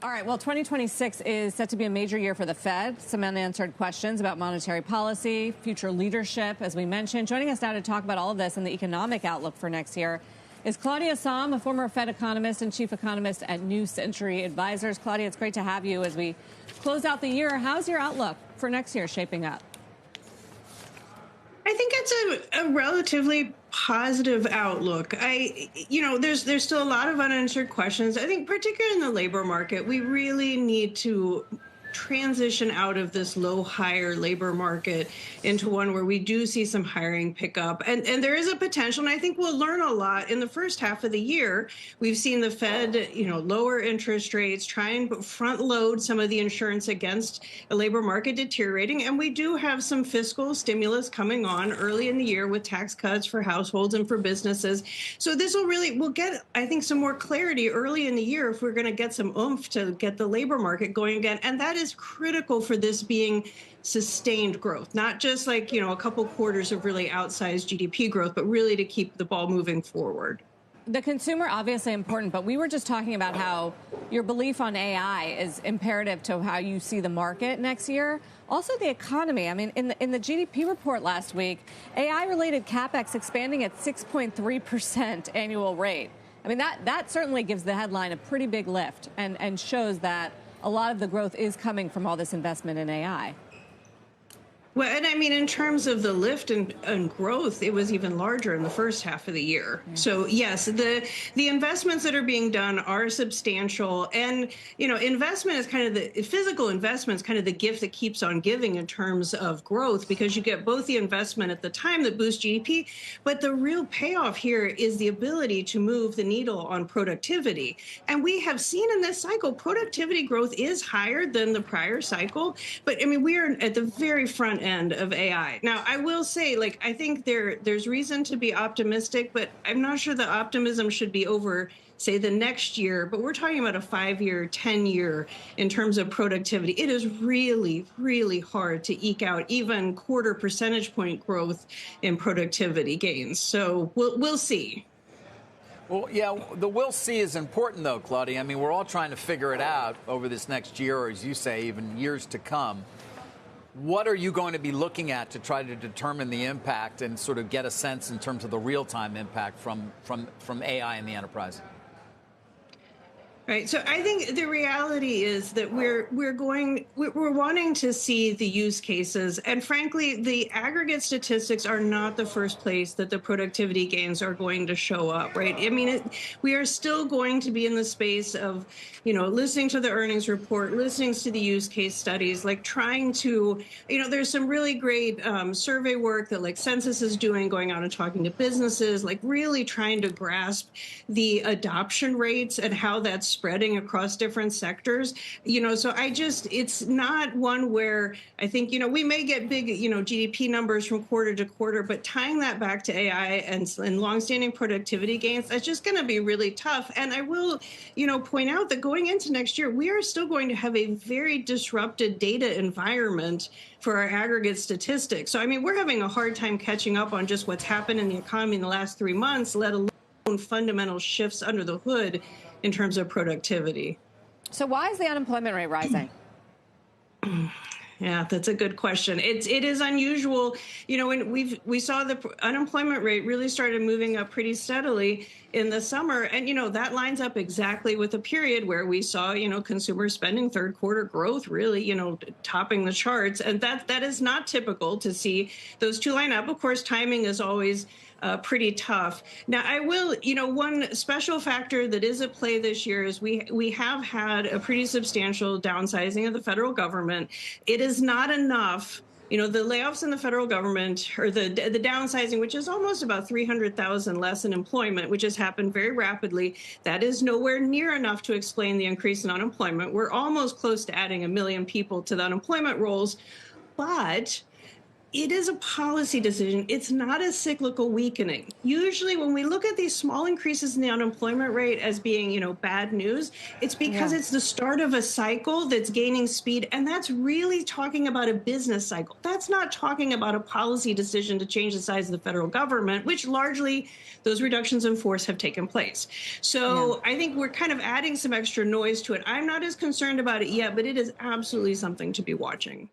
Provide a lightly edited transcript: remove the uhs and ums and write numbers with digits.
All right, well, 2026 is set to be a major year for the Fed. Some unanswered questions about monetary policy, future leadership, as we mentioned. Joining us now to talk about all of this and the economic outlook for next year is Claudia Sahm, a former Fed economist and chief economist at New Century Advisors. Claudia, it's great to have you as we close out the year. How's your outlook for next year shaping up? I think it's a relatively positive outlook. There's still a lot of unanswered questions. I think particularly in the labor market, we really need to transition out of this low hire labor market into one where we do see some hiring pick up. And there is a potential, and I think we'll learn a lot in the first half of the year. We've seen the Fed, lower interest rates, try and front load some of the insurance against a labor market deteriorating. And we do have some fiscal stimulus coming on early in the year with tax cuts for households and for businesses. So this we'll get, I think, some more clarity early in the year if we're going to get some oomph to get the labor market going again. And that is critical for this being sustained growth, not just like, a couple quarters of really outsized GDP growth, but really to keep the ball moving forward. The consumer, obviously important, but we were just talking about how your belief on AI is imperative to how you see the market next year. Also, the economy. I mean, in the GDP report last week, AI-related CapEx expanding at 6.3% annual rate. I mean, that certainly gives the headline a pretty big lift and shows that a lot of the growth is coming from all this investment in AI. Well, and I mean, in terms of the lift and growth, it was even larger in the first half of the year. Yeah. So, yes, the investments that are being done are substantial. And, investment is kind of the physical investment is kind of the gift that keeps on giving in terms of growth, because you get both the investment at the time that boosts GDP. But the real payoff here is the ability to move the needle on productivity. And we have seen in this cycle, productivity growth is higher than the prior cycle. But I mean, we are at the very front end of AI. Now, I will say, I think there's reason to be optimistic, but I'm not sure the optimism should be over, say, the next year. But we're talking about a 5-year, 10-year in terms of productivity. It is really, really hard to eke out even quarter percentage point growth in productivity gains. So we'll see. Well, yeah, the we'll see is important, though, Claudia. I mean, we're all trying to figure it out over this next year, or as you say, even years to come. What are you going to be looking at to try to determine the impact and sort of get a sense in terms of the real-time impact from AI in the enterprise? Right. So I think the reality is that we're wanting to see the use cases. And frankly, the aggregate statistics are not the first place that the productivity gains are going to show up. Right. I mean, we are still going to be in the space of, listening to the earnings report, listening to the use case studies, trying to, there's some really great survey work that Census is doing, going out and talking to businesses, really trying to grasp the adoption rates and how that's spreading across different sectors. So it's not one where I think, we may get big, GDP numbers from quarter to quarter, but tying that back to AI and longstanding productivity gains, that's just going to be really tough. And I will, point out that going into next year, we are still going to have a very disrupted data environment for our aggregate statistics. So, I mean, we're having a hard time catching up on just what's happened in the economy in the last 3 months, let alone fundamental shifts under the hood in terms of productivity. So why is the unemployment rate rising? Yeah, that's a good question. It is unusual. When we saw the unemployment rate really started moving up pretty steadily in the summer. And, that lines up exactly with a period where we saw, consumer spending third quarter growth really, topping the charts. And that is not typical to see those two line up. Of course, timing is always pretty tough. Now, I will, one special factor that is at play this year is we have had a pretty substantial downsizing of the federal government. It is not enough. The layoffs in the federal government, or the downsizing, which is almost about 300,000 less in employment, which has happened very rapidly, that is nowhere near enough to explain the increase in unemployment. We're almost close to adding 1 million people to the unemployment rolls, but It is a policy decision. It's not a cyclical weakening. Usually when we look at these small increases in the unemployment rate as being, bad news, it's because it's the start of a cycle that's gaining speed. And that's really talking about a business cycle. That's not talking about a policy decision to change the size of the federal government, which largely those reductions in force have taken place. So I think we're kind of adding some extra noise to it. I'm not as concerned about it yet, but it is absolutely something to be watching.